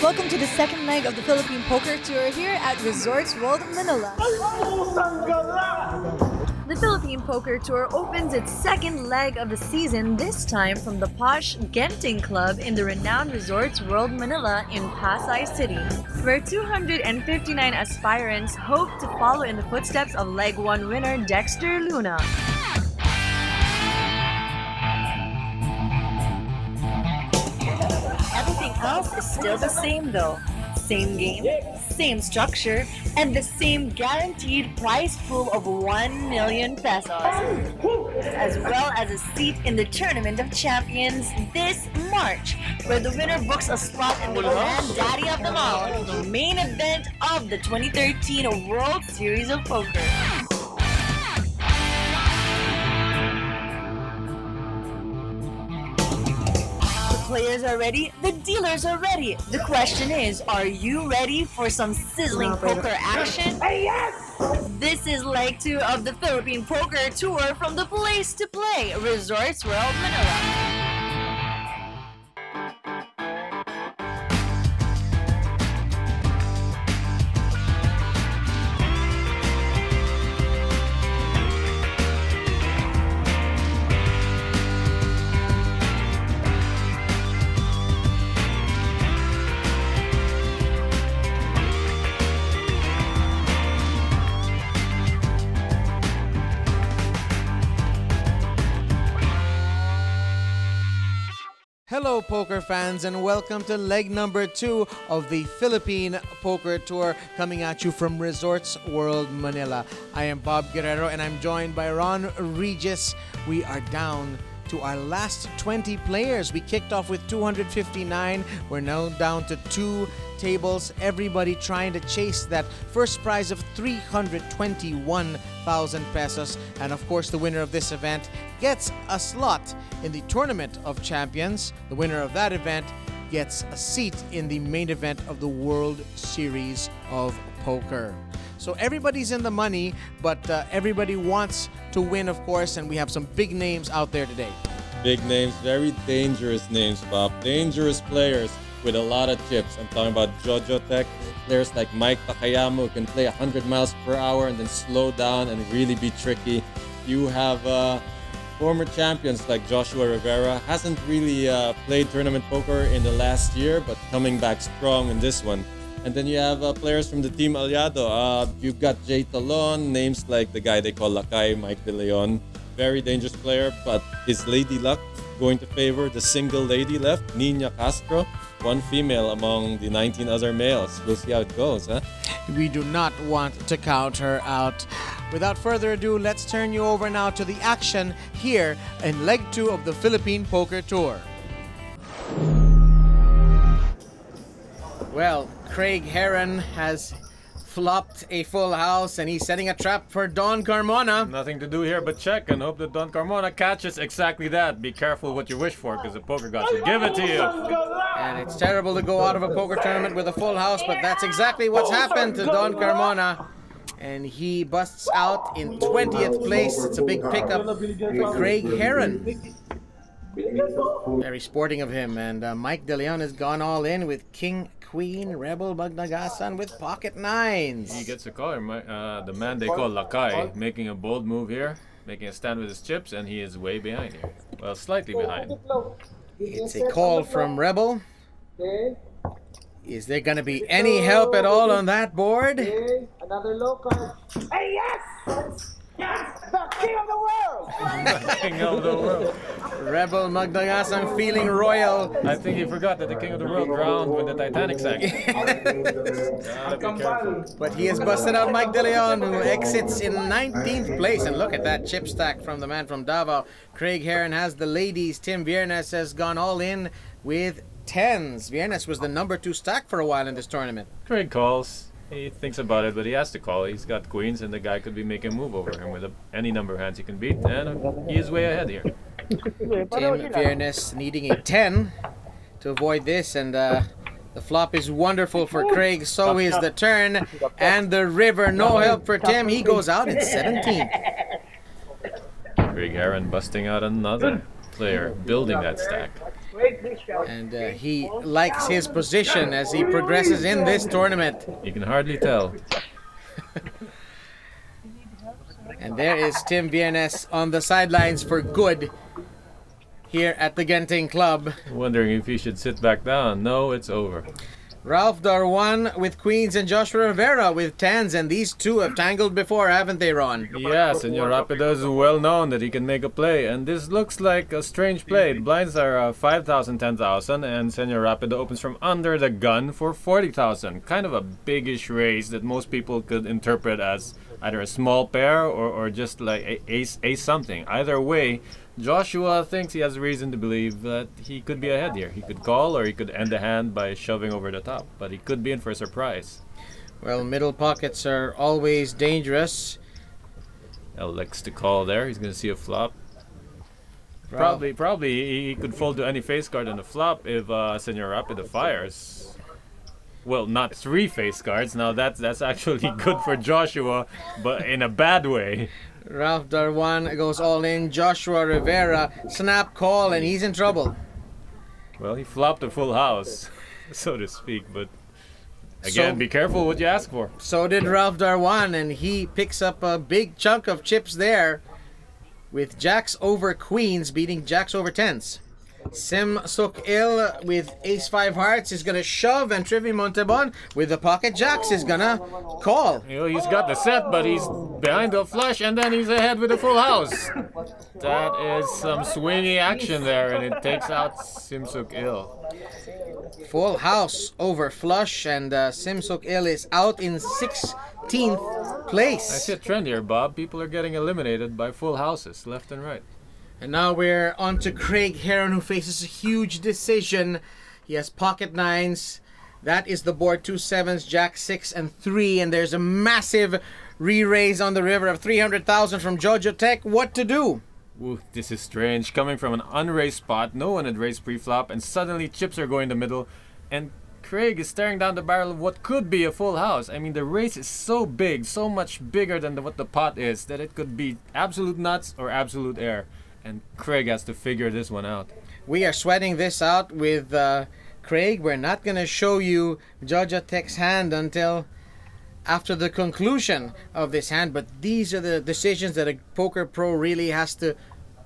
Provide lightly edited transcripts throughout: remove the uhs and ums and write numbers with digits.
Welcome to the second leg of the Philippine Poker Tour here at Resorts World Manila. The Philippine Poker Tour opens its second leg of the season, this time from the posh Genting Club in the renowned Resorts World Manila in Pasay City, where 259 aspirants hope to follow in the footsteps of Leg 1 winner Dexter Luna. Everything else is still the same though. Same game, same structure, and the same guaranteed prize pool of 1 million pesos, as well as a seat in the Tournament of Champions this March, where the winner books a slot in the granddaddy of them all, the main event of the 2013 World Series of Poker. Players are ready, the dealers are ready. The question is, are you ready for some sizzling poker action? Hey, yes! This is leg 2 of the Philippine Poker Tour from the place to play, Resorts World Manila. Hello poker fans, and welcome to leg number 2 of the Philippine Poker Tour, coming at you from Resorts World Manila. I am Bob Guerrero and I'm joined by Ron Regis. We are down to our last 20 players. We kicked off with 259. We're now down to 2 tables. Everybody trying to chase that first prize of 321,000 pesos. And of course, the winner of this event gets a slot in the Tournament of Champions. The winner of that event gets a seat in the main event of the World Series of Poker. So everybody's in the money, but everybody wants to win, of course, and we have some big names out there today. Big names, very dangerous names, Bob. Dangerous players with a lot of chips. I'm talking about Jojo Tech, players like Mike Takayama who can play 100 miles per hour and then slow down and really be tricky. You have former champions like Joshua Rivera, hasn't really played tournament poker in the last year, but coming back strong in this one. And then you have players from the Team Aliado. You've got Jay Talon, names like the guy they call Lakay, Mike De Leon. Very dangerous player, but his lady luck going to favor the single lady left, Nina Castro. One female among the 19 other males. We'll see how it goes, huh? We do not want to count her out. Without further ado, let's turn you over now to the action here in leg 2 of the Philippine Poker Tour. Well, Craig Heron has flopped a full house and he's setting a trap for Don Carmona. Nothing to do here but check and hope that Don Carmona catches exactly that. Be careful what you wish for, because the poker gods will give it to you. And it's terrible to go out of a poker tournament with a full house, but that's exactly what's happened to Don Carmona. And he busts out in 20th place. It's a big pickup for Craig Heron. Very sporting of him. And Mike De Leon has gone all in with King, Queen, Rebel, Magnagasan with pocket nines. He gets a caller, the man they call Lakay, making a bold move here, making a stand with his chips, and he is way behind here. Well, slightly behind. It's a call from Rebel. Is there going to be any help at all on that board? Another low card. Hey, yes! Yes! The king of the world! The king of the world. Rebel Magdangasang feeling royal. I think he forgot that the king of the world drowned when the Titanic sank. Gotta be careful. But he has busted out Mike De Leon, who exits in 19th place. And look at that chip stack from the man from Davao. Craig Heron has the ladies. Tim Viernes has gone all in with tens. Viernes was the number 2 stack for a while in this tournament. Craig calls. He thinks about it, but he has to call. He's got queens, and the guy could be making a move over him with any number of hands he can beat, and he is way ahead here. Tim Viernes needing a 10 to avoid this, and the flop is wonderful for Craig. So is the turn, and the river. No help for Tim. He goes out in 17th. Craig Heron busting out another player, building that stack. And he likes his position as he progresses in this tournament. You can hardly tell. And there is Tim Viennes on the sidelines for good here at the Genting Club. Wondering if he should sit back down. No, it's over. Ralph Darwan with queens and Joshua Rivera with tens, and these two have tangled before, haven't they, Ron? Yeah, Senor Rapido is well known that he can make a play, and this looks like a strange play. The blinds are 5,000, 10,000, and Senor Rapido opens from under the gun for 40,000. Kind of a biggish raise that most people could interpret as either a small pair or just like ace something. Either way, Joshua thinks he has reason to believe that he could be ahead here. He could call or he could end the hand by shoving over the top, but he could be in for a surprise. Well, middle pockets are always dangerous. Elects to call there. He's going to see a flop. Probably he could fold to any face card on the flop if Senor Rapido fires. Well, not 3 face cards. Now that's actually good for Joshua, but in a bad way. Ralph Darwan goes all in. Joshua Rivera snap call, and he's in trouble. Well, he flopped a full house, so to speak, but again, be careful what you ask for. So did Ralph Darwan, and he picks up a big chunk of chips there with jacks over queens beating jacks over tens. Sim Suk Il with ace-5 hearts is gonna shove, and Trivi Montebon with the pocket jacks is gonna call. You know, he's got the set, but he's behind the flush, and then he's ahead with a full house. That is some swingy action there, and it takes out Sim Suk Il. Full house over flush, and Sim Suk Il is out in 16th place. I see a trend here, Bob. People are getting eliminated by full houses, left and right. And now we're on to Craig Heron, who faces a huge decision. He has pocket nines. That is the board, 2 sevens, jack 6 and 3, and there's a massive re-raise on the river of 300,000 from Jojo Tech. What to do? Ooh, this is strange. Coming from an unraised spot, no one had raised pre-flop, and suddenly chips are going the middle, and Craig is staring down the barrel of what could be a full house. I mean, the raise is so big, so much bigger than what the pot is, that it could be absolute nuts or absolute air. And Craig has to figure this one out. We are sweating this out with Craig. We're not going to show you Jojo Tech's hand until after the conclusion of this hand, but these are the decisions that a poker pro really has to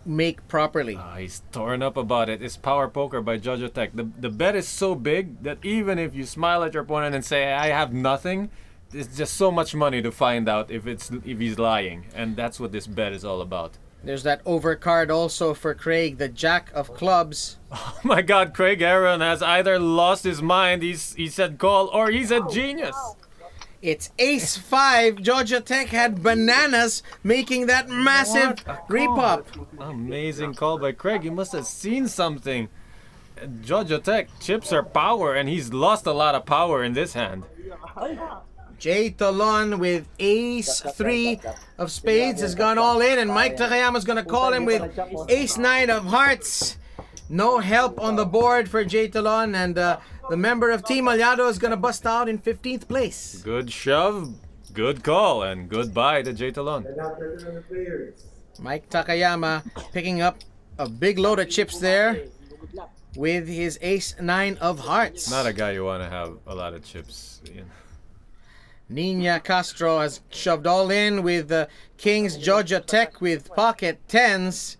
make properly. He's torn up about it. It's power poker by Jojo Tech. The bet is so big that even if you smile at your opponent and say, I have nothing, it's just so much money to find out if he's lying. And that's what this bet is all about. There's that overcard also for Craig, the jack of clubs. Oh my God, Craig Aaron has either lost his mind, he said call, or he's a genius. It's ace-5. Jojo Tech had bananas, making that massive repop. Amazing call by Craig. He must have seen something. Jojo Tech chips are power, and he's lost a lot of power in this hand. Jay Tolon with ace-3 of spades has gone all in, and Mike Takayama is going to call him with ace-9 of hearts. No help on the board for Jay Tolon, and the member of Team Aliado is going to bust out in 15th place. Good shove, good call, and goodbye to Jay Tolon. Mike Takayama picking up a big load of chips there with his ace-9 of hearts. Not a guy you want to have a lot of chips in. Nina Castro has shoved all in with Kings. Jojo Tech with pocket tens.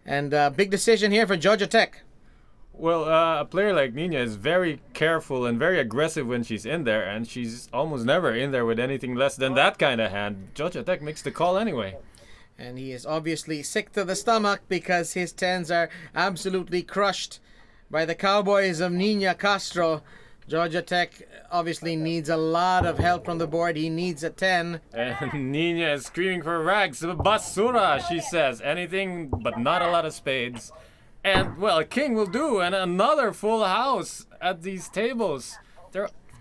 And big decision here for Jojo Tech. Well, a player like Nina is very careful and very aggressive when she's in there, and she's almost never in there with anything less than that kind of hand. Jojo Tech makes the call anyway. And he is obviously sick to the stomach because his tens are absolutely crushed by the Cowboys of Nina Castro. Jojo Tech obviously needs a lot of help from the board. He needs a 10. And Nina is screaming for rags. Basura, she says. Anything but not a lot of spades. And, well, a king will do. And another full house at these tables.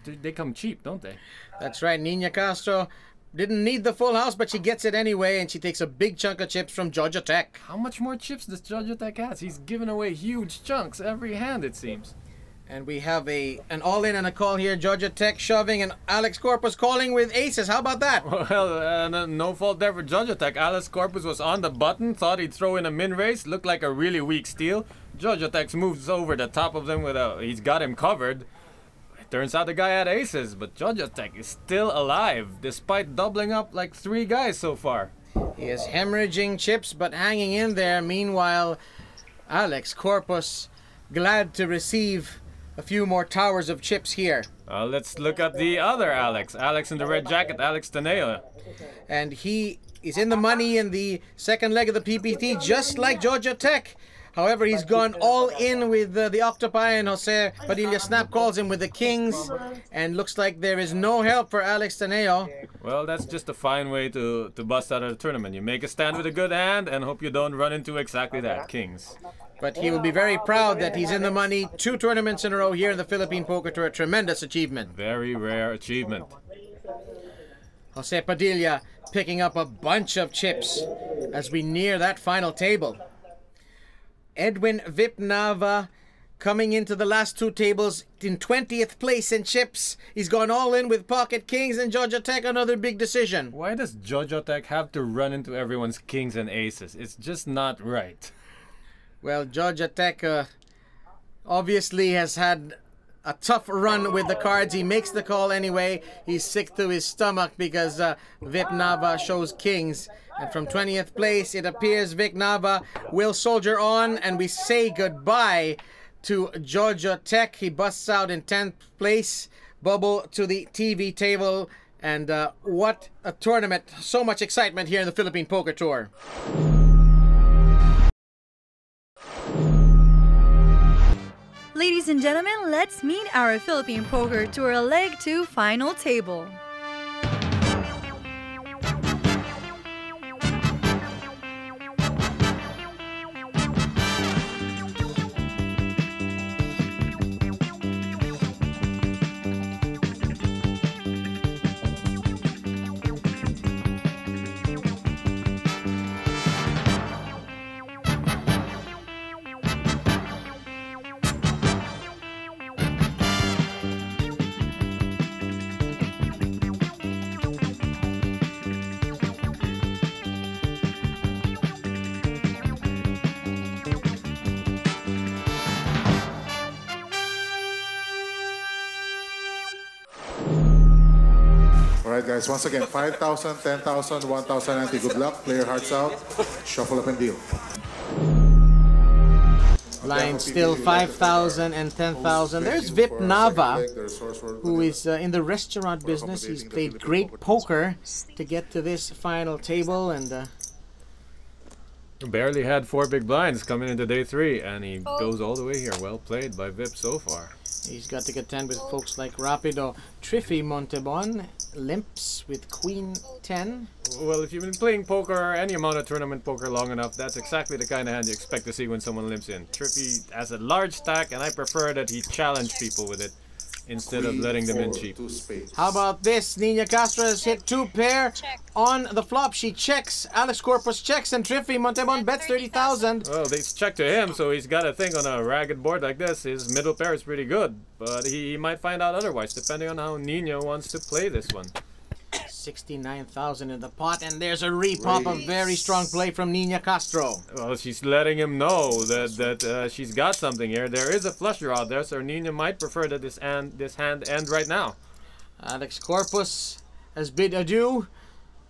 They come cheap, don't they? That's right. Nina Castro didn't need the full house, but she gets it anyway. And she takes a big chunk of chips from Jojo Tech. How much more chips does Jojo Tech have? He's giving away huge chunks every hand, it seems. And we have an all-in and a call here. Georgia Tech shoving and Alex Corpus calling with aces. How about that? Well, no fault there for Georgia Tech. Alex Corpus was on the button, thought he'd throw in a min race, looked like a really weak steal. Georgia Tech moves over the top of them he's got him covered. It turns out the guy had aces, but Georgia Tech is still alive, despite doubling up like 3 guys so far. He is hemorrhaging chips, but hanging in there. Meanwhile, Alex Corpus glad to receive a few more towers of chips here. Let's look at the other Alex. Alex in the red jacket, Alex Taneo. And he is in the money in the second leg of the PPT, just like Georgia Tech. However, he's gone all in with the Octopi, and Jose Padilla snap calls him with the Kings. And looks like there is no help for Alex Taneo. Well, that's just a fine way to bust out of the tournament. You make a stand with a good hand and hope you don't run into exactly that, Kings. But he will be very proud that he's in the money 2 tournaments in a row here in the Philippine Poker Tour. A tremendous achievement. Very rare achievement. Jose Padilla picking up a bunch of chips as we near that final table. Edwin Vipnava coming into the last 2 tables in 20th place in chips. He's gone all in with pocket kings, and Georgia Tech another big decision. Why does Georgia Tech have to run into everyone's kings and aces? It's just not right. Well, Georgia Tech obviously has had a tough run with the cards. He makes the call anyway. He's sick to his stomach because Vip Nava shows kings. And from 20th place, it appears Vic Nava will soldier on, and we say goodbye to Georgia Tech. He busts out in 10th place, bubble to the TV table, and what a tournament. So much excitement here in the Philippine Poker Tour. Ladies and gentlemen, let's meet our Philippine Poker Tour Leg 2 final table. Alright guys, once again, 5,000, 10,000, 1,000 anti. Good luck, play your hearts out, shuffle up and deal. Line still 5,000 and 10,000. There's Vip Nava, who is in the restaurant business. He's played great poker to get to this final table, and barely had 4 big blinds coming into day 3, and he goes all the way here. Well played by Vip so far. he's got to contend with folks like Rapido, Triffy Montebon, limps with Queen 10. Well, if you've been playing poker or any amount of tournament poker long enough, that's exactly the kind of hand you expect to see when someone limps in. Triffy has a large stack, and I prefer that he challenge people with it instead of letting them in cheap. How about this? Nina Castro has hit 2 pair on the flop. She checks. Alex Corpus checks, and Triffy Montebon bets 30,000. Well, they check to him, so he's got to think on a ragged board like this. His middle pair is pretty good, but he might find out otherwise, depending on how Nina wants to play this one. 69,000 in the pot, and there's a repop. A very strong play from Nina Castro. Well, she's letting him know that she's got something here. There is a flush draw out there, so Nina might prefer that this hand end right now. Alex Corpus has bid adieu,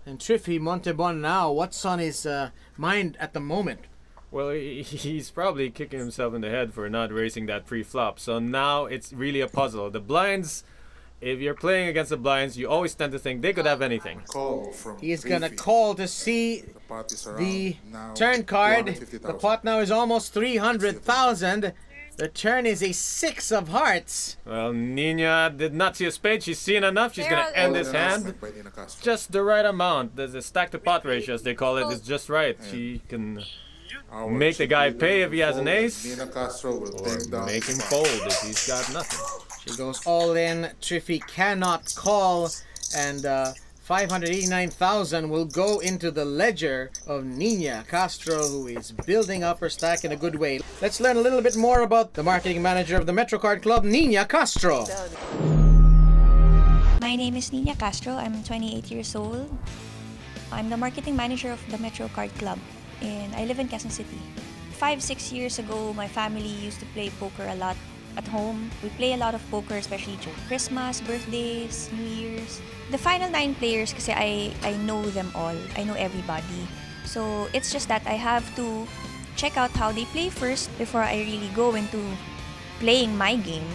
and Triffy Montebon now. What's on his mind at the moment? Well, he's probably kicking himself in the head for not racing that pre-flop. So now it's really a puzzle. The blinds. If you're playing against the blinds, you always tend to think they could have anything. He is going to call to see the turn card. The pot now is almost 300,000. The turn is a 6 of hearts. Well, Nina did not see a spade. She's seen enough. She's going to end this hand. Just the right amount. The stack to pot ratio, as they call it, is just right. She can make the guy pay if he has an ace, or make him fold if he's got nothing. She goes all in. Triffy cannot call, and 589,000 will go into the ledger of Nina Castro, who is building up her stack in a good way. Let's learn a little bit more about the marketing manager of the MetroCard Club, Nina Castro. My name is Nina Castro. I'm 28 years old. I'm the marketing manager of the MetroCard Club, and I live in Quezon City. 5-6 years ago, my family used to play poker a lot at home. We play a lot of poker, especially during Christmas, birthdays, New Year's. The final 9 players, kasi I know them all. I know everybody. So it's just that I have to check out how they play first before I really go into playing my game.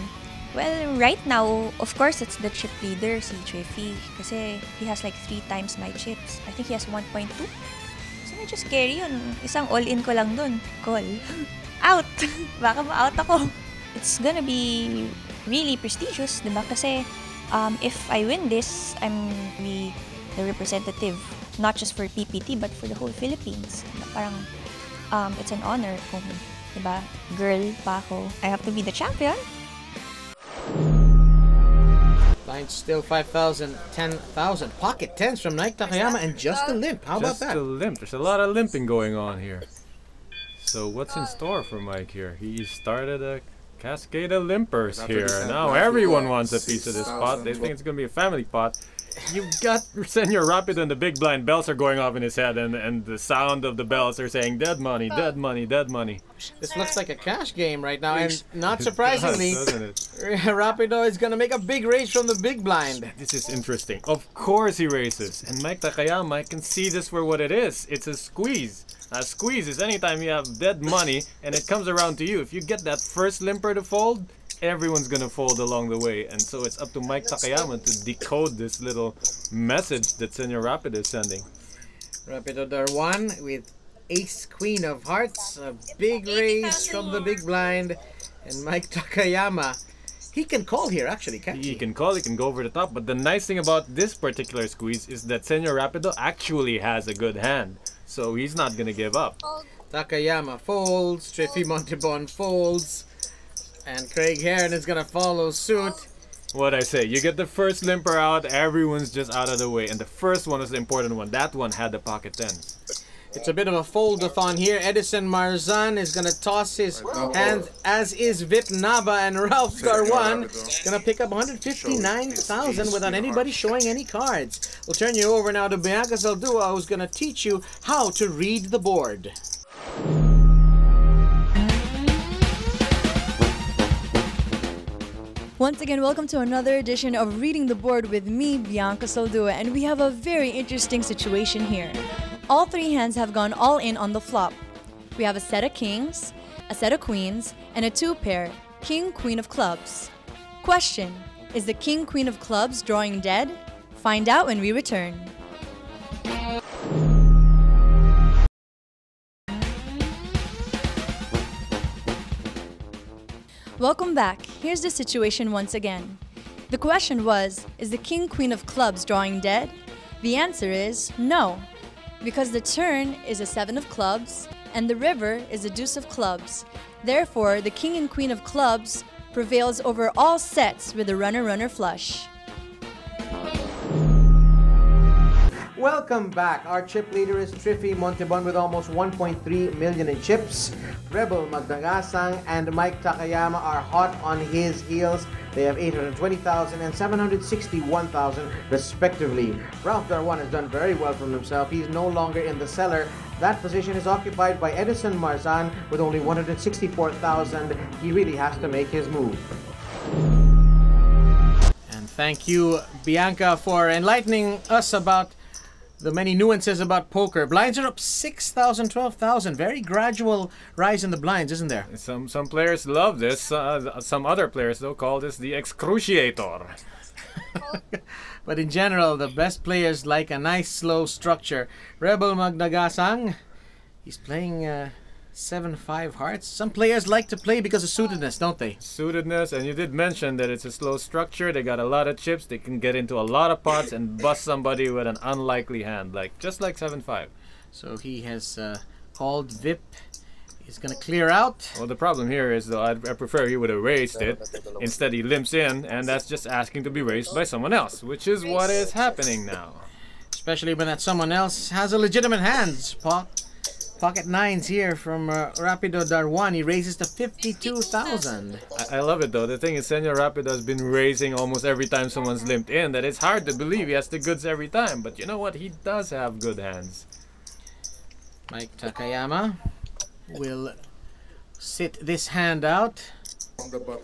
Well, right now, of course, it's the chip leader, si Triffy. Kasi he has like 3 times my chips. I think he has 1.2. So medyo scary yun. Isang all-in ko lang dun. Call. Out! Baka ma-out ako. It's gonna be really prestigious, diba? Kasi if I win this, I'm the representative, not just for PPT, but for the whole Philippines. Parang, it's an honor kung, diba, girl pa ako. I have to be the champion. Lines still 5,000, 10,000. Pocket 10s from Nike Takayama and just a limp. How about that? Just a limp. There's a lot of limping going on here. So what's in store for Mike here? He started a cascade of limpers here. Now everyone wants a piece of this pot. They think it's going to be a family pot. You've got Senor Rapido and the big blind. Bells are going off in his head, and the sound of the bells are saying dead money, dead money, dead money. This looks like a cash game right now, and not surprisingly, doesn't it? Rapido is going to make a big raise from the big blind. This is interesting. Of course he races. And Mike Takayama, I can see this for what it is. It's a squeeze. A squeeze is anytime you have dead money and it comes around to you. If you get that first limper to fold, everyone's gonna fold along the way. And so it's up to Mike Takayama to decode this little message that Senor Rapido is sending. Rapido door 1 with ace queen of hearts. A big raise from the big blind. And Mike Takayama, he can call here actually, can't he? He can call, he can go over the top. But the nice thing about this particular squeeze is that Senor Rapido actually has a good hand. So he's not gonna give up. Takayama folds, Triffy Montebon folds, and Craig Heron is gonna follow suit. What I say, you get the first limper out, everyone's just out of the way, and the first one was the important one. That one had the pocket 10s. It's a bit of a fold-a-thon here. Edison Marzan is gonna toss his hand, as is Vip Nava, and Ralph Darwan gonna pick up 159,000 without anybody showing any cards. We'll turn you over now to Bianca Saldua, who's gonna teach you how to read the board. Once again, welcome to another edition of Reading the Board with me, Bianca Saldua, and we have a very interesting situation here. All 3 hands have gone all in on the flop. We have a set of kings, a set of queens, and a 2-pair, king, queen of clubs. Question, is the king, queen of clubs drawing dead? Find out when we return. Welcome back. Here's the situation once again. The question was, is the king, queen of clubs drawing dead? The answer is no, because the turn is a 7 of clubs and the river is a deuce of clubs. Therefore, the king and queen of clubs prevails over all sets with the runner-runner flush. Welcome back. Our chip leader is Triffy Montebon with almost 1.3 million in chips. Rebel Magdangasang and Mike Takayama are hot on his heels. They have 820,000 and 761,000 respectively. Ralph Darwan has done very well for himself. He's no longer in the cellar. That position is occupied by Edison Marzan with only 164,000. He really has to make his move. And thank you, Bianca, for enlightening us about the many nuances about poker. Blinds are up 6,000, 12,000. Very gradual rise in the blinds, isn't there? Some players love this. Some other players, though, call this the excruciator. But in general, the best players like a nice slow structure. Rebel Magnagasang, he's playing 7-5 hearts. Some players like to play because of suitedness, don't they? Suitedness, and you did mention that it's a slow structure. They got a lot of chips. They can get into a lot of pots and bust somebody with an unlikely hand, just like 7-5. So he has called Vip. He's gonna clear out. Well, the problem here is, though, I prefer he would have raised it. Instead, he limps in, and that's just asking to be raised by someone else, which is what is happening now. Especially when that someone else has a legitimate hands. Pocket nines here from Rapido Darwan. He raises to 52,000. I love it though. The thing is, Senor Rapido has been raising almost every time someone's limped in. That it's hard to believe he has the goods every time. But you know what? He does have good hands. Mike Takayama will sit this hand out.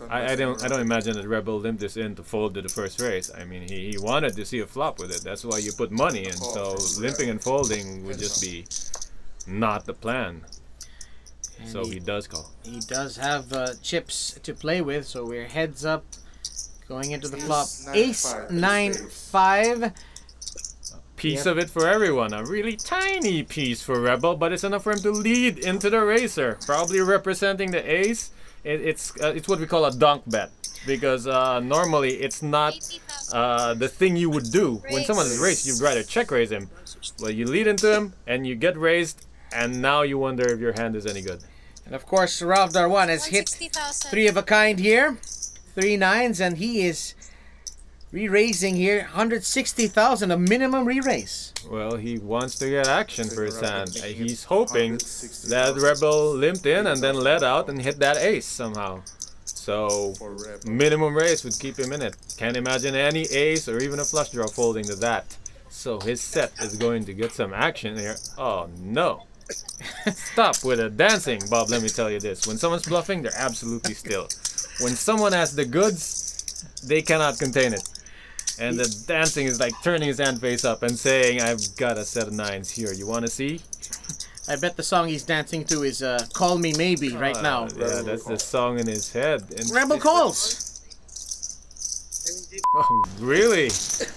I don't imagine that Rebel limped this in to fold to the first race. I mean, he wanted to see a flop with it. That's why you put money in. So limping and folding would just be not the plan. And so he does call. He does have chips to play with, so we're heads up going into the flop. Ace 9-5. Piece of it for everyone. A really tiny piece for Rebel, but it's enough for him to lead into the racer. Probably representing the ace. It's what we call a donk bet, because normally it's not the thing you would do when someone is raised. You'd rather check raise him. Well, you lead into him and you get raised, and now you wonder if your hand is any good. And of course, Ralph Darwan has hit 3 of a kind here, 3 nines, and he is re-raising here 160,000, a minimum re-raise. Well, he wants to get action for his hand. He's hoping that Rebel limped in and then led out and hit that ace somehow. So, minimum raise would keep him in it. Can't imagine any ace or even a flush draw folding to that. So his set is going to get some action here. Oh no. Stop with the dancing, Bob, let me tell you this. When someone's bluffing, they're absolutely still. When someone has the goods, they cannot contain it. And the dancing is like turning his hand face up and saying, I've got a set of nines here. You want to see? I bet the song he's dancing to is Call Me Maybe right now. Yeah, that's the song in his head. And Rebel calls! Oh, really?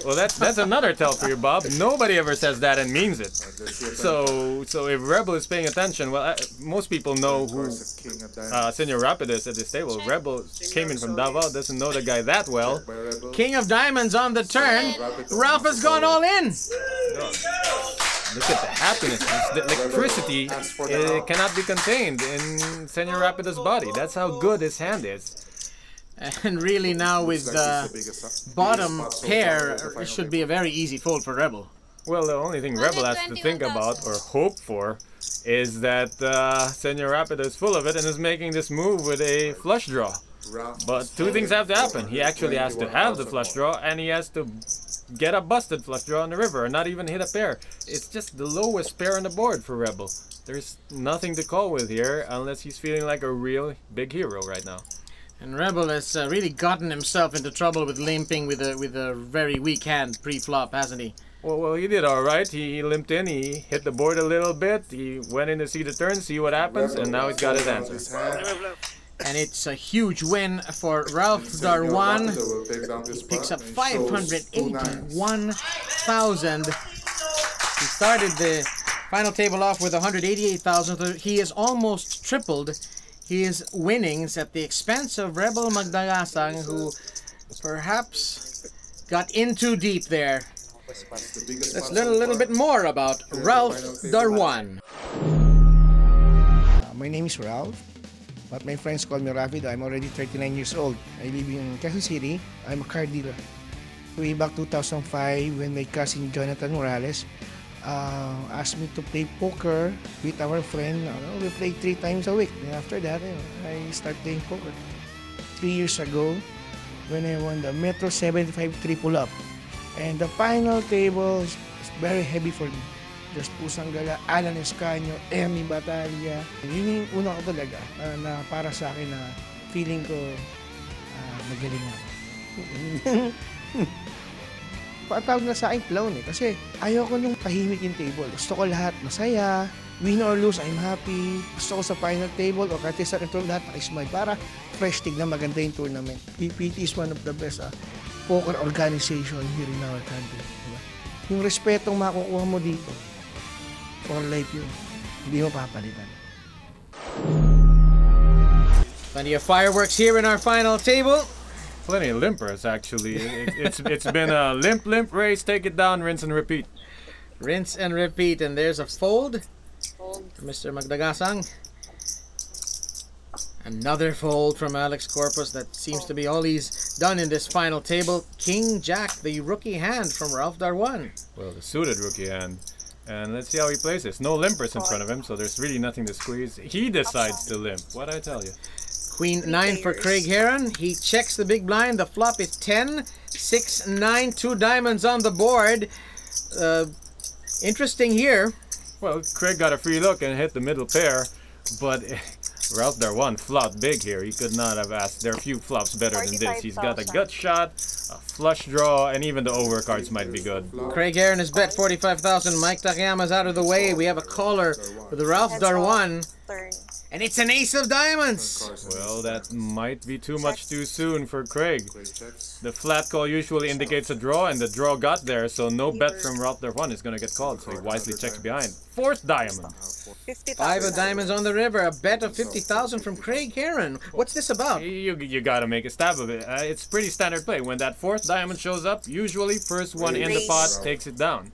Well, that's another tell for you, Bob. Nobody ever says that and means it. So if Rebel is paying attention, well, most people know who Senor Rapid is at this table. Rebel came in from Davao, doesn't know the guy that well. King of Diamonds on the turn. Ralph has gone all in. Look at the happiness. The electricity cannot be contained in Senor Rapido's body. That's how good his hand is. And really now with the bottom pair, it should be a very easy fold for Rebel. Well, the only thing Rebel has to think about or hope for is that Senor Rapido is full of it and is making this move with a flush draw. But two things have to happen. He actually has to have the flush draw, and he has to get a busted flush draw on the river and not even hit a pair. It's just the lowest pair on the board for Rebel. There's nothing to call with here unless he's feeling like a real big hero right now. And Rebel has really gotten himself into trouble with limping with a very weak hand pre-flop, hasn't he? Well, he did all right. He limped in, he hit the board a little bit, he went in to see the turn, see what happens, and now he's got his answer. And it's a huge win for Ralph Darwan. He picks up 581,000. He started the final table off with 188,000. So he has almost tripled his winnings at the expense of Rebel Magdagasang, who perhaps got in too deep there. Let's learn a little bit more about Ralph Darwan. My name is Ralph, but my friends call me Rapido. I'm already 39 years old. I live in Quezon City. I'm a car dealer. Way back 2005, when my cousin Jonathan Morales asked me to play poker with our friend. We play 3 times a week. And after that, I started playing poker. 3 years ago, when I won the Metro 75 Triple Up. And the final table is very heavy for me. Just Pusang Gala, Alan Escanio, Ernie Batalla. Yun yung una ko talaga na para sa akin na feeling ko magaling ako. Patawag na sa akin clown kasi ayoko nung tahimik yung table. Gusto ko lahat masaya, win or lose, I'm happy. Gusto ko sa final table o kahit sa control lahat nakismile para fresh tig na maganda yung tournament. PPT is one of the best poker organization here in our country. Diba? Yung respetong makukuha mo dito, for life yun. Hindi mo papalitan. Plenty of fireworks here in our final table. Plenty of limpers, actually. It's been a limp race, take it down, rinse and repeat. Rinse and repeat, and there's a fold for Mr. Magdagasang. Another fold from Alex Corpus. That seems to be all he's done in this final table. King Jack, the rookie hand from Ralph Darwan. Well, the suited rookie hand. And let's see how he plays this. No limpers in front of him, so there's really nothing to squeeze. He decides to limp. What'd I tell you? Queen 9 for Craig Heron. He checks the big blind. The flop is 10, 6, 9, 2 diamonds on the board. Interesting here. Well, Craig got a free look and hit the middle pair, but Ralph Darwan flopped big here. He could not have asked. There are few flops better than this. He's got a gut shot, a flush draw, and even the overcards might be good. Craig Heron has bet 45,000. Mike Takayama's out of the way. We have a caller with Ralph Darwan. And it's an ace of diamonds. Well, that might be too much too soon for Craig. The flat call usually indicates a draw, and the draw got there, so no bet from Ralph Darwan is going to get called, so he wisely checks behind. Fourth diamond. 5 of diamonds on the river. A bet of 50,000 from Craig Heron. What's this about? You got to make a stab of it. It's pretty standard play. When that fourth diamond shows up, usually first one in the pot takes it down.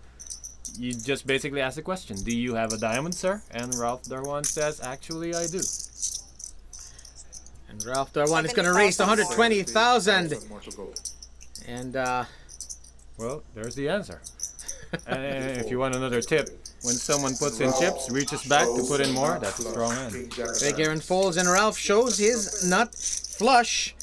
You just basically ask the question, do you have a diamond, sir? And Ralph Darwan says, actually, I do. And Ralph Darwan is going to raise 120,000. And, well, there's the answer. And if you want another tip, when someone puts in chips, reaches back to put in more, that's a strong hand. Craig Heron folds, and Ralph shows his nut flush.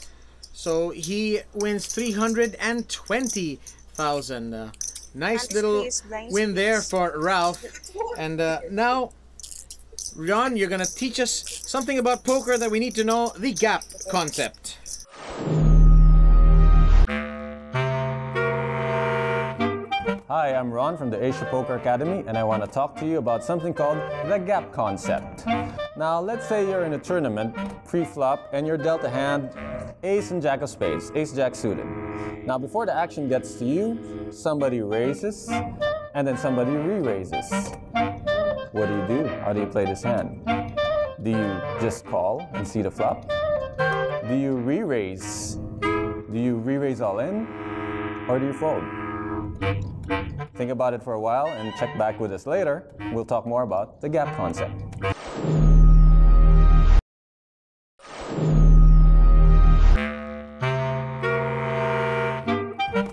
So he wins 320,000. Nice little win there for Ralph. And now, Ron, you're going to teach us something about poker that we need to know, the gap concept. Hi, I'm Ron from the Asia Poker Academy, and I want to talk to you about something called the gap concept. Now, let's say you're in a tournament, pre-flop, and you're dealt a hand, ace and jack of spades, ace-jack suited. Now, before the action gets to you, somebody raises, and then somebody re-raises. What do? How do you play this hand? Do you just call and see the flop? Do you re-raise? Do you re-raise all in? Or do you fold? Think about it for a while and check back with us later. We'll talk more about the gap concept.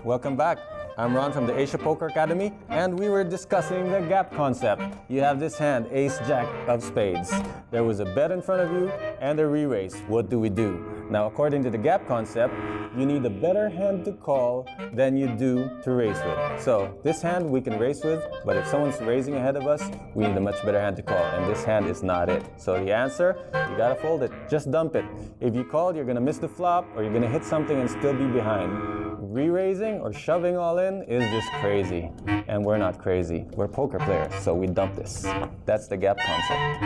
Welcome back. I'm Ron from the Asia Poker Academy, and we were discussing the gap concept. You have this hand, ace-jack of spades. There was a bet in front of you and a re-raise. What do we do? Now, according to the gap concept, you need a better hand to call than you do to raise with. So, this hand we can raise with, but if someone's raising ahead of us, we need a much better hand to call, and this hand is not it. So the answer, you gotta fold it. Just dump it. If you call, you're gonna miss the flop, or you're gonna hit something and still be behind. Re-raising or shoving all in is just crazy. And we're not crazy. We're poker players, so we dump this. That's the gap concept.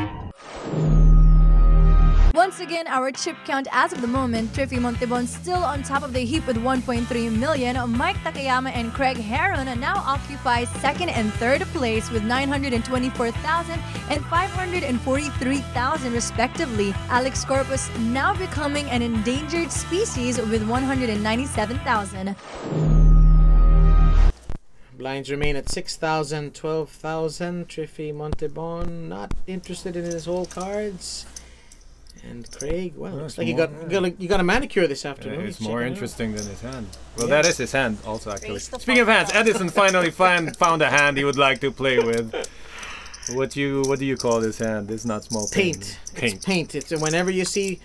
Once again, our chip count as of the moment, Triffy Montebon still on top of the heap with 1.3 million. Mike Takayama and Craig Heron now occupy second and third place with 924,000 and 543,000 respectively. Alex Corpus now becoming an endangered species with 197,000. Blinds remain at 6,000, 12,000. Triffy Montebon not interested in his whole cards. And Craig, well, looks like you got a manicure this afternoon. It's more interesting than his hand. Well, that is his hand also, actually. Speaking of hands, Edison finally found a hand he would like to play with. What do you call this hand? It's not small paint. It's paint. It's whenever you see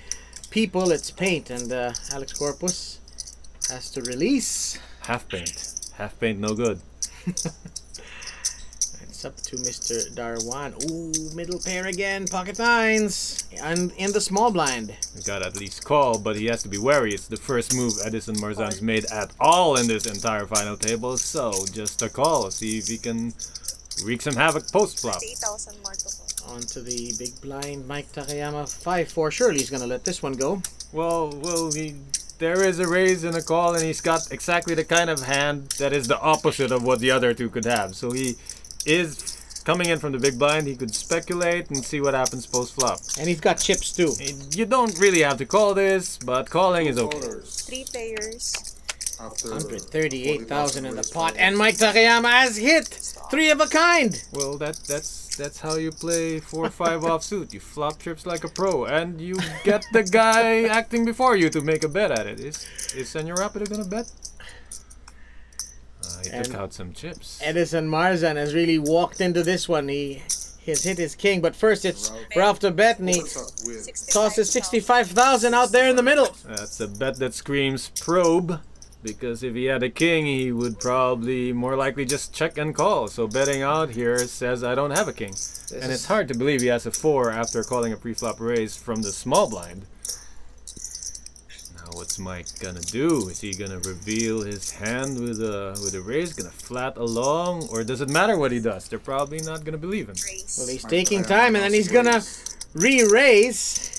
people, it's paint. And Alex Corpus has to release. Half paint. Half paint, no good. It's up to Mr. Darwan. Ooh, middle pair again, pocket nines, and in the small blind. He got at least call, but he has to be wary. It's the first move Edison Marzan's made at all in this entire final table, so just a call. See if he can wreak some havoc post-flop. On to the big blind, Mike Takayama, 5-4. Surely he's going to let this one go. Well, there is a raise and a call, and he's got exactly the kind of hand that is the opposite of what the other two could have. So he is coming in from the big blind. He could speculate and see what happens post-flop. And he's got chips too. You don't really have to call this, but calling is okay. 3 players. after 138,000 in the 40,000 pot, and Mike Takayama has hit 3 of a kind. Well, that's how you play 4-5 offsuit. You flop trips like a pro, and you get the guy acting before you to make a bet at it. Is Senor Rapido gonna bet? He took out some chips. Edison Marzan has really walked into this one. He has hit his king, but first it's Ralph to bet, and he tosses 65,000 out there in the middle. That's a bet that screams probe, because if he had a king, he would probably more likely just check and call. So betting out here says I don't have a king. And it's hard to believe he has a 4 after calling a pre-flop raise from the small blind. Now what's Mike gonna do? Is he gonna reveal his hand with a raise? Gonna flat along? Or does it matter what he does? They're probably not gonna believe him. Well, he's taking time, and then he's gonna re-raise.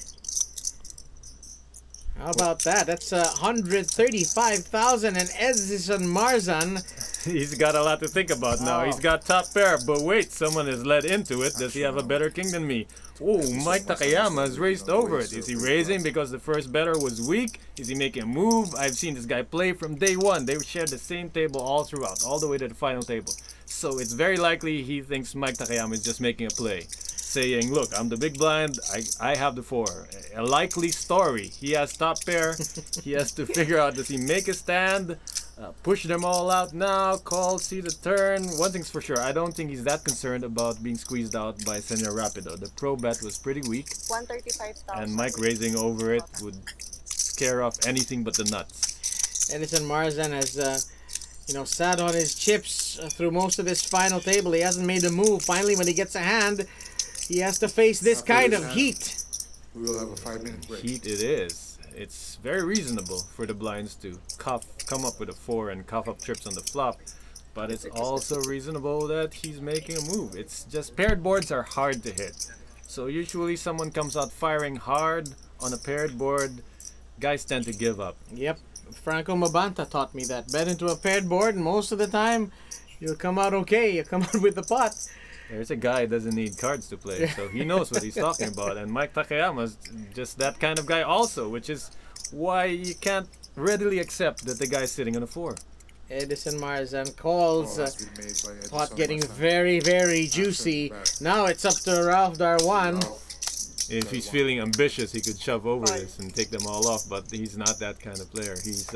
How about that? That's 135,000, and Edison Marzan. He's got a lot to think about now. He's got top pair, but wait, someone has led into it. Does he have a better king than me? Oh, Mike Takayama has raised over it. Is he raising because the first bettor was weak? Is he making a move? I've seen this guy play from day one. They shared the same table all throughout, all the way to the final table. So it's very likely he thinks Mike Takayama is just making a play, saying, look, I'm the big blind, I have the 4. A likely story. He has top pair. He has to figure out, does he make a stand? Push them all out now, call, see the turn. One thing's for sure, I don't think he's that concerned about being squeezed out by Senor Rapido. The pro bet was pretty weak. 135,000. And Mike raising over it would scare off anything but the nuts. Edison Marzan has, sat on his chips through most of this final table. He hasn't made a move. Finally, when he gets a hand, he has to face this kind of heat. We will have a 5-minute break. Heat it is. It's very reasonable for the blinds to come up with a 4 and cough up trips on the flop. But it's also reasonable that he's making a move. It's just paired boards are hard to hit. So usually someone comes out firing hard on a paired board. Guys tend to give up. Yep. Franco Mabanta taught me that. Bet into a paired board, and most of the time, you'll come out okay. You come out with the pot. There's a guy who doesn't need cards to play, so he knows what he's talking about. And Mike Takayama's just that kind of guy also, which is why you can't readily accept that the guy's sitting on a 4. Edison Marzan calls. Pot getting very, very juicy. Now it's up to Ralph Darwan. If he's feeling ambitious, he could shove over this and take them all off, but he's not that kind of player. He's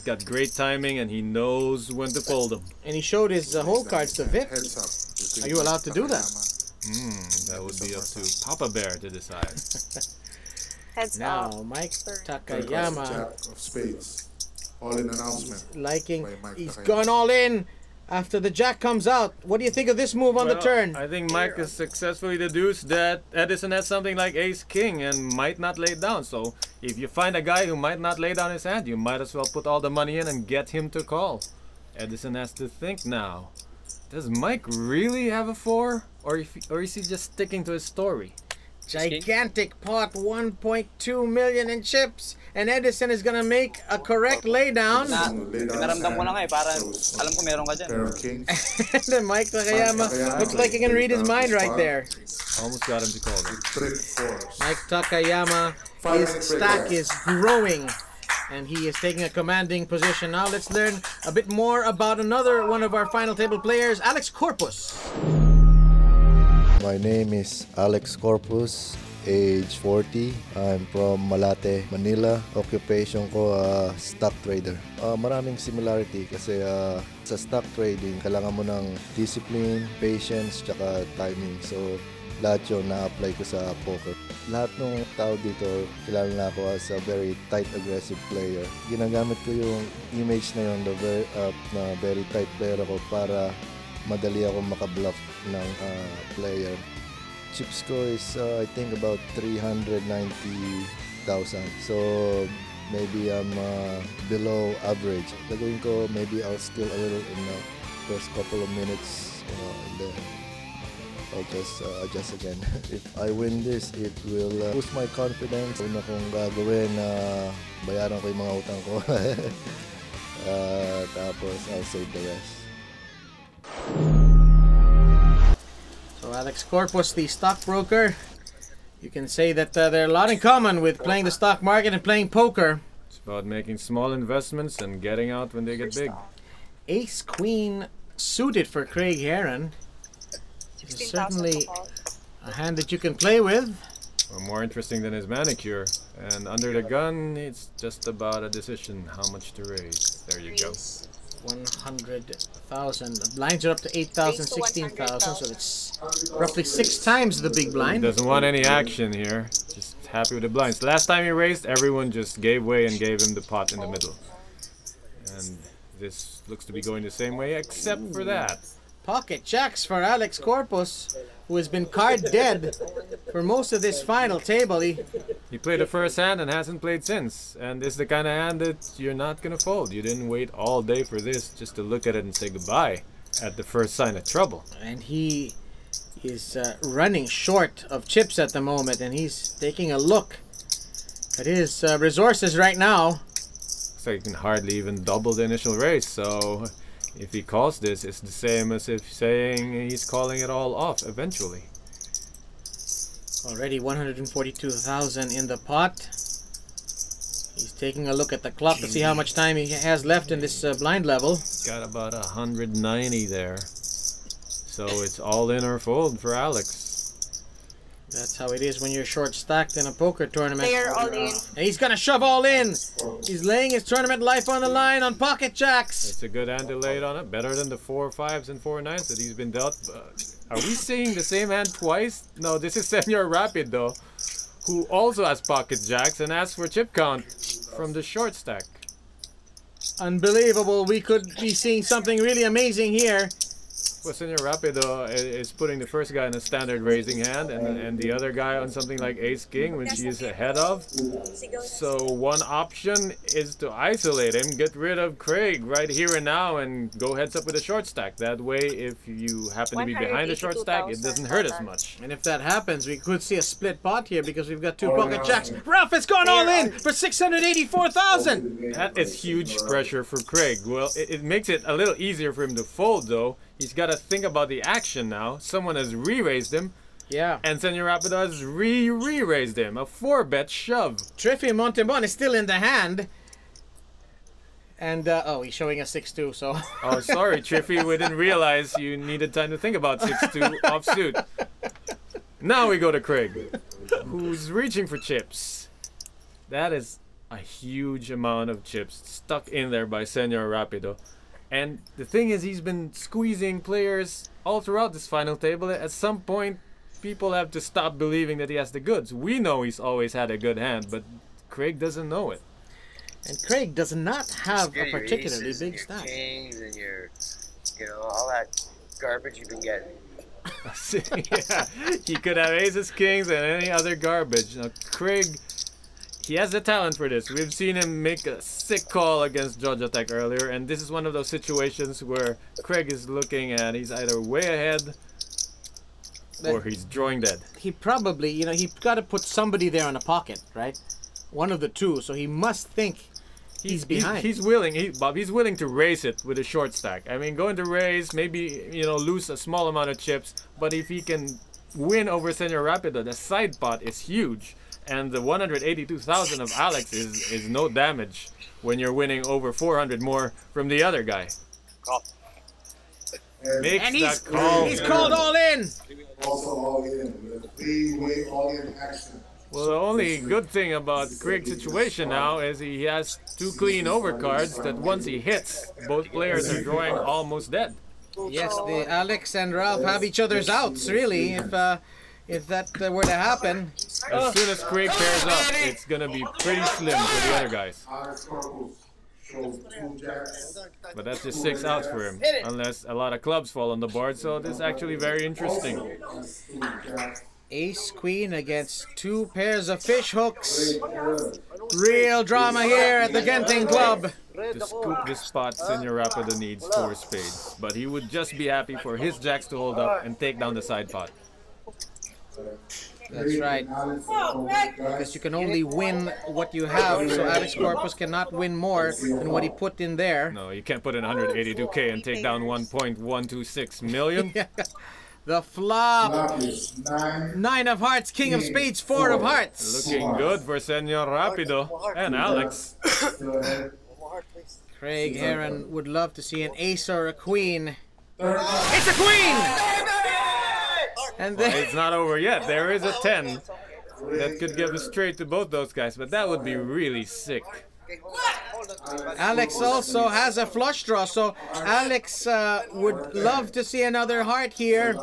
got great timing, and he knows when to fold them. And he showed his whole cards to Vip. Are you allowed to do that? That would be up to Papa Bear to decide. Heads now, up. Mike Takayama. Jack of spades. All-in announcement. Liking. He's gone all in after the jack comes out. What do you think of this move on the turn? I think Mike has successfully deduced that Edison has something like ace-king and might not lay it down. So if you find a guy who might not lay down his hand, you might as well put all the money in and get him to call. Edison has to think now. Does Mike really have a 4? Or is he just sticking to his story? Gigantic pot, 1.2 million in chips. And Edison is gonna make a correct laydown. Naramdam ko na nga parang alam ko meron ka dyan. And then Mike Takayama looks like he can read his mind right there. Almost got him to call them. Mike Takayama, his stack is growing. And he is taking a commanding position. Now let's learn a bit more about another one of our final table players, Alex Corpus. My name is Alex Corpus, age 40. I'm from Malate, Manila. Occupation ko, stock trader. Maraming similarity kasi sa stock trading, kailangan mo ng discipline, patience, tsaka timing. So, lahat yun na-apply ko sa poker. Lahat ng tao dito, kilala na ako as a very tight, aggressive player. Ginagamit ko yung image na yun, na very tight player ako para madali ako makabluff ng player. Chip score is I think about 390,000. So maybe I'm below average. Gagawin ko, maybe I'll steal a little in the first couple of minutes, and then I'll just adjust again. If I win this, it will boost my confidence. Una kong gagawin, bayaran ko yung mga utang ko. Tapos I'll save the rest. So Alex Corpus, the stockbroker, you can say that they're a lot in common with playing the stock market and playing poker. It's about making small investments and getting out when they get big. Ace Queen suited for Craig Heron. It's certainly a hand that you can play with. Well, more interesting than his manicure. And under the gun, it's just about a decision how much to raise. There you go. 100,000. The blinds are up to 8,000, 16,000, so it's roughly 6 times the big blind. Doesn't want any action here. Just happy with the blinds. Last time he raised, everyone just gave way and gave him the pot in the middle. And this looks to be going the same way, except for that. Pocket jacks for Alex Corpus, who has been card dead for most of this final table. He played the first hand and hasn't played since. And this is the kind of hand that you're not going to fold. You didn't wait all day for this just to look at it and say goodbye at the first sign of trouble. And he is running short of chips at the moment, and he's taking a look at his resources right now. Looks like he can hardly even double the initial raise, so if he calls this, it's the same as if saying he's calling it all off eventually. Already 142,000 in the pot. He's taking a look at the clock to see how much time he has left in this blind level. Got about 190 there. So it's all in or fold for Alex. That's how it is when you're short stacked in a poker tournament. They're all in. And he's gonna shove all in. He's laying his tournament life on the line on pocket jacks. It's a good hand to lay it on it. Better than the 4-5s and 4-9s that he's been dealt. Are we seeing the same hand twice? No, this is Senor Rapido, who also has pocket jacks and asks for chip count from the short stack. Unbelievable. We could be seeing something really amazing here. Well, Senor Rapido is putting the first guy in a standard raising hand and the other guy on something like Ace-King, which he is ahead of. So one option is to isolate him, get rid of Craig right here and now, and go heads up with a short stack. That way, if you happen to be behind the short stack, it doesn't hurt as much. And if that happens, we could see a split pot here because we've got 2 pocket jacks. Ralph has gone all in for 684,000. That is huge pressure for Craig. Well, it makes it a little easier for him to fold, though. He's got to think about the action now. Someone has re-raised him. Yeah. And Senor Rapido has re-raised him. A 4-bet shove. Triffy Montemon is still in the hand. And, oh, he's showing a 6-2, so... Oh, sorry, Triffy. We didn't realize you needed time to think about 6-2 offsuit. Now we go to Craig, who's reaching for chips. That is a huge amount of chips stuck in there by Senor Rapido. And the thing is, he's been squeezing players all throughout this final table. At some point, people have to stop believing that he has the goods. We know he's always had a good hand, but Craig doesn't know it. And Craig does not have a particularly big stack. Kings and your, all that garbage you've been getting. Yeah, he could have aces, kings, and any other garbage. Now, Craig, he has the talent for this. We've seen him make a sick call against Jojo Tech earlier, and this is one of those situations where Craig is looking at he's either way ahead or he's drawing dead. He probably, he got to put somebody there in a pocket, right? One of the two, so he must think he's behind. He's willing, Bob, he's willing to raise it with a short stack. I mean, going to raise, maybe, lose a small amount of chips, but if he can win over Senor Rapido, the side pot is huge. And the 182,000 of Alex is no damage when you're winning over 400 more from the other guy. And he's called all in. Also all in. With a 3-way all in action. Well, the only good thing about Craig's situation now is he has 2 clean overcards that once he hits, both players are drawing almost dead. Yes, the Alex and Ralph have each other's outs, really, if that were to happen. As soon as Craig pairs up, it's going to be pretty slim for the other guys. But that's just 6 outs for him, unless a lot of clubs fall on the board, so this is actually very interesting. Ace Queen against 2 pairs of fish hooks. Real drama here at the Genting Club. To scoop this spot, Senor Rapido needs 4 spades, but he would just be happy for his jacks to hold up and take down the side pot. That's right. Because you can only win what you have, so Alex Corpus cannot win more than what he put in there. No, you can't put in 182K and take down 1.126 million. Yeah. The flop. 9 of hearts, king of spades, 4 of hearts. Looking good for Senor Rapido and Alex. Craig Heron would love to see an ace or a queen. It's a queen! And Well, then it's not over yet. There is a 10 that could give a straight to both those guys, but that would be really sick. Alex also has a flush draw, so Alex would love to see another heart here.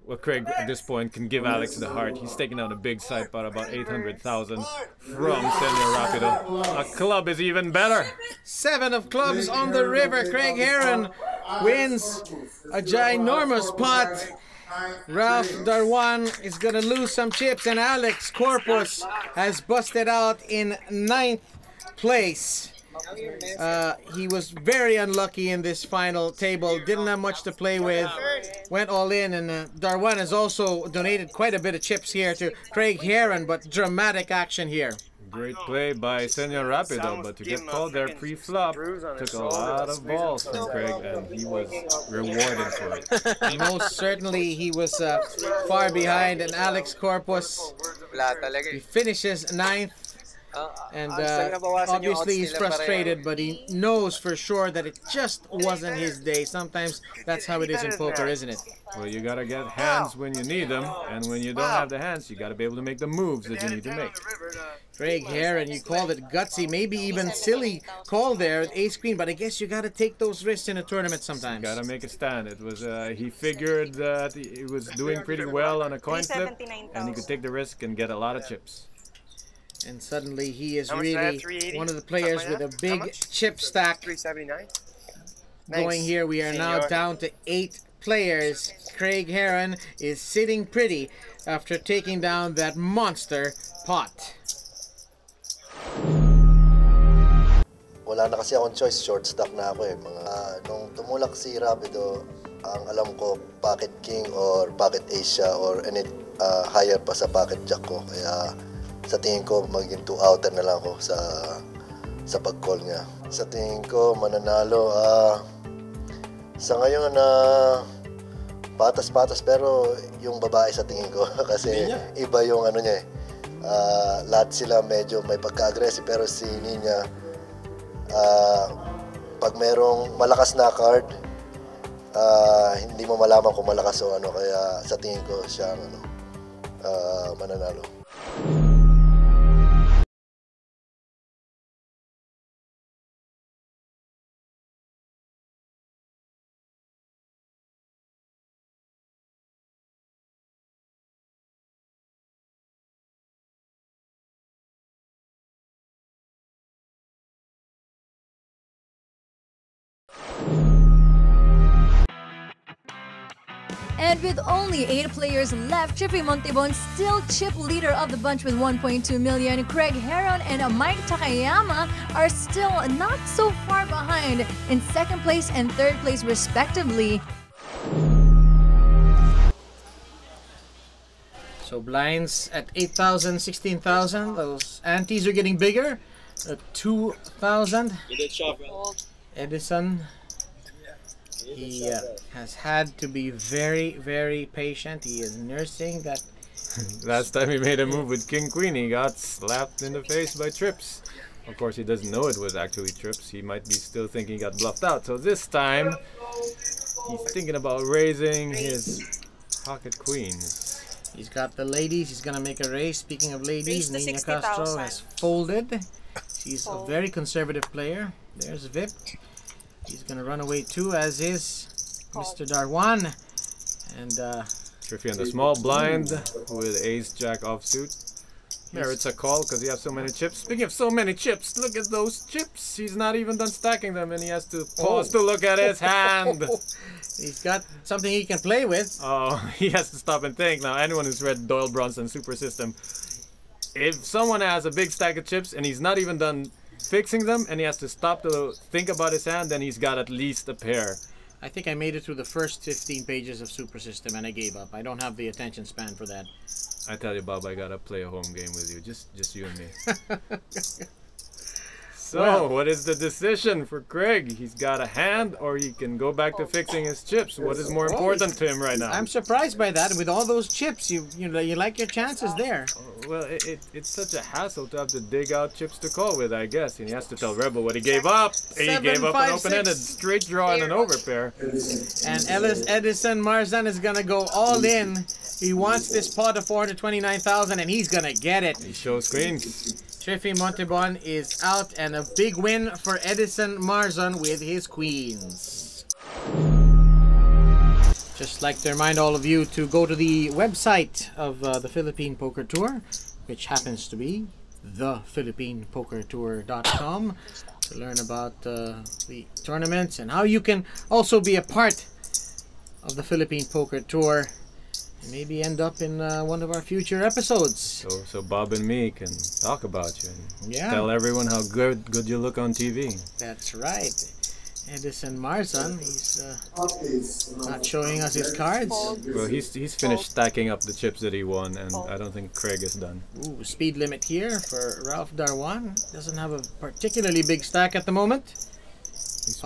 Well, Craig at this point can give Alex the heart. He's taking out a big side pot, about 800,000 from Senor Rapido. A club is even better. 7 of clubs on the river. Craig Heron wins a ginormous pot. Ralph Darwan is gonna lose some chips, and Alex Corpus has busted out in 9th place. He was very unlucky in this final table. Didn't have much to play with. Went all in, and Darwan has also donated quite a bit of chips here to Craig Heron, but dramatic action here. Great play by Senor Rapido, but to get called there pre-flop took a lot of balls from Craig, and he was rewarded for it. Most certainly he was far behind, and Alex Corpus, he finishes 9th. And obviously he's frustrated, but he knows for sure that it just wasn't his day. Sometimes that's how it is in poker, isn't it? Well, you gotta get hands when you need them, and when you don't have the hands, you gotta be able to make the moves that you need to make. Craig Heron, you called it gutsy, maybe even silly call there at ace queen, but I guess you gotta take those risks in a tournament sometimes. Gotta make a stand. It was he figured that he was doing pretty well on a coin flip, and he could take the risk and get a lot of chips. And suddenly he is really one of the players with a big chip stack. 379. Going here, we are now down to 8 players. Craig Heron is sitting pretty after taking down that monster pot. Wala na kasi akong choice, short stack na ako eh. Nung tumulak si Rapido, ang alam ko pocket king or pocket ace siya or any higher pa sa pocket jack ko. Kaya sa tingin ko maging 2-outer na lang ako sa pag-call niya. Sa tingin ko mananalo. Sa ngayon patas-patas, pero yung babae sa tingin ko kasi iba yung ano niya eh. Lahat sila medyo may pagka-aggressive, pero si Nina pag merong malakas na card, hindi mo malaman kung malakas o ano, kaya sa tingin ko siya mananalo. And with only 8 players left, Chippy Montebon still chip leader of the bunch with 1.2 million. Craig Heron and Mike Takayama are still not so far behind in 2nd place and 3rd place respectively. So blinds at 8,000, 16,000. Those antes are getting bigger. 2,000. Edison. He has had to be very, very patient. He is nursing that. Last time he made a move with King Queen, he got slapped in the face by trips. Of course, he doesn't know it was actually trips. He might be still thinking he got bluffed out. So this time, he's thinking about raising his pocket queens. He's got the ladies. He's gonna make a raise. Speaking of ladies, Nina Castro has folded. She's a very conservative player. There's Vip. He's gonna run away too, as is Mr. Darwan. And Triffy on the small blind with ace jack offsuit. Merits a call because he has so many chips. Speaking of so many chips, look at those chips. He's not even done stacking them, and he has to pause to look at his hand. He's got something he can play with. Oh, he has to stop and think. Now, anyone who's read Doyle Bronson Super System, if someone has a big stack of chips and he's not even done fixing them, and he has to stop to think about his hand, then he's got at least a pair. I think I made it through the first 15 pages of Super System and I gave up. I don't have the attention span for that. I tell you, Bob, I gotta play a home game with you. Just you and me. So, what is the decision for Craig? He's got a hand, or he can go back to fixing his chips. What is more important to him right now? I'm surprised by that. With all those chips, you like your chances there. Well, it's such a hassle to have to dig out chips to call with, I guess. And he has to tell Rebel what he gave up. He gave up an open-ended straight draw and an overpair. And Edison Marzan is gonna go all in. He wants this pot of 429,000, and he's gonna get it. He shows queens. Triffy Montebon is out, and a big win for Edison Marzan with his queens. Just like to remind all of you to go to the website of the Philippine Poker Tour, which happens to be thephilippinepokertour.com, to learn about the tournaments and how you can also be a part of the Philippine Poker Tour. Maybe end up in one of our future episodes. So Bob and me can talk about you and Yeah. tell everyone how good you look on TV. That's right. Edison Marzan, he's not showing us his cards. Well, he's finished stacking up the chips that he won, and I don't think Craig is done. Ooh, speed limit here for Ralph Darwan. Doesn't have a particularly big stack at the moment. He's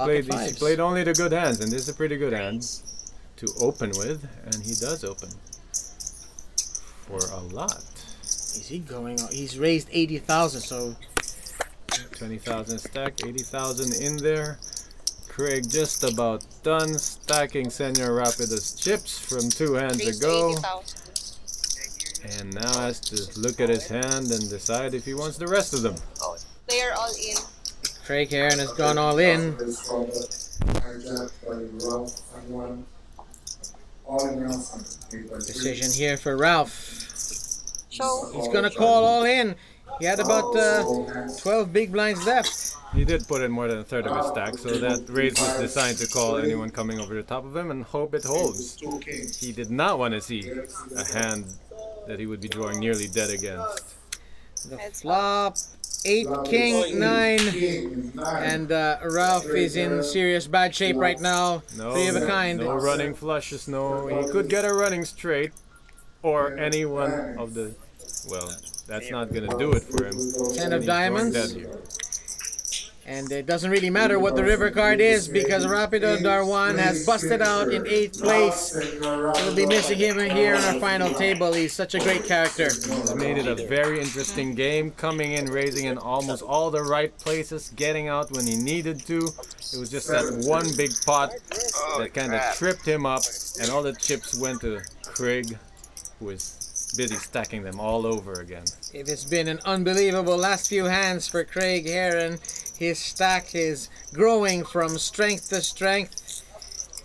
played only the good hands, and this is a pretty good hand to open with, and he does open for a lot. Is he going? He's raised 80,000, so 20,000 stack, 80,000 in there. Craig just about done stacking Senor Rapido's chips from 2 hands ago. And now has to look at his hand and decide if he wants the rest of them. They are all in. Craig Heron has gone all in. Decision here for Ralph. He's gonna call all in. He had about 12 big blinds left. He did put in more than a third of his stack, so that raise was designed to call anyone coming over the top of him and hope it holds. He did not want to see a hand that he would be drawing nearly dead against. The flop, 8, king, 9, and Ralph is in serious bad shape right now. No, 3 of a kind. No running flushes, no. He could get a running straight, or any one of the... Well, that's not going to do it for him. 10 of He's diamonds. drawing dead here. And it doesn't really matter what the river card is because Rapido Darwan has busted out in 8th place. We'll be missing him here on our final table. He's such a great character. He's made it a very interesting game, coming in, raising in almost all the right places, getting out when he needed to. It was just that one big pot that kind of tripped him up, and all the chips went to Craig, who was busy stacking them all over again. It has been an unbelievable last few hands for Craig Heron. His stack is growing from strength to strength.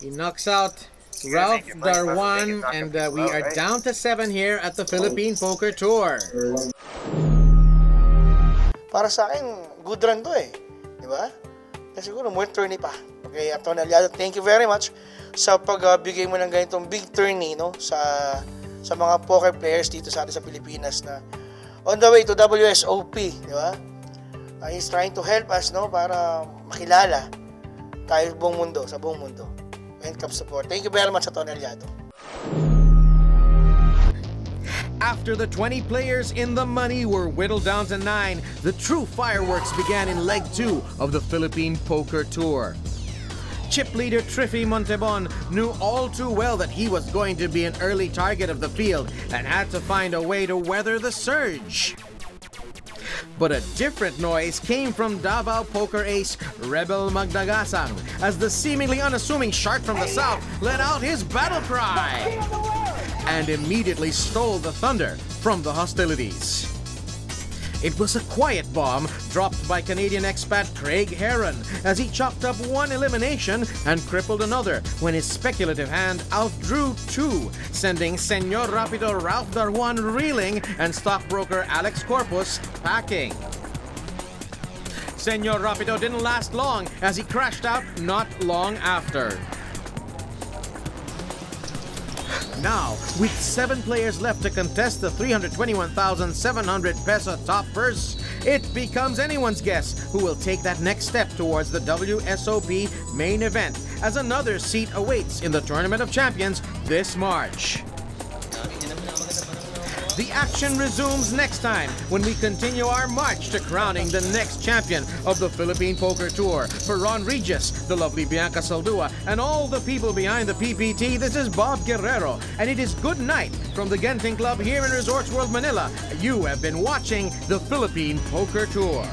He knocks out Ralph Darwan, and we are down to 7 here at the Philippine Poker Tour. Para sa akin, good run to eh. Di ba? Kasi siguro more tourney pa. Okay, Atty. Aliado, thank you very much sa pagbigay mo ng ganitong big tourney, no? Sa mga poker players dito sa atin sa Pilipinas na on the way to WSOP, di ba? He's trying to help us, no, para makilala tayo sa buong mundo when it comes to sport. Thank you very much, Atty. Aliado. After the 20 players in the money were whittled down to 9, the true fireworks began in leg 2 of the Philippine Poker Tour. Chip leader Triffy Montebon knew all too well that he was going to be an early target of the field and had to find a way to weather the surge. But a different noise came from Davao poker ace Rebel Magdagasan as the seemingly unassuming shark from the south let out his battle cry and immediately stole the thunder from the hostilities. It was a quiet bomb dropped by Canadian expat Craig Heron as he chalked up one elimination and crippled another when his speculative hand outdrew 2, sending Senor Rapido Ralph Darwan reeling and stockbroker Alex Corpus packing. Senor Rapido didn't last long as he crashed out not long after. Now, with 7 players left to contest the 321,700 peso top purse, it becomes anyone's guess who will take that next step towards the WSOP main event as another seat awaits in the Tournament of Champions this March. The action resumes next time when we continue our march to crowning the next champion of the Philippine Poker Tour. For Ron Regis, the lovely Bianca Saldua, and all the people behind the PPT, this is Bob Guerrero, and it is good night from the Genting Club here in Resorts World Manila. You have been watching the Philippine Poker Tour.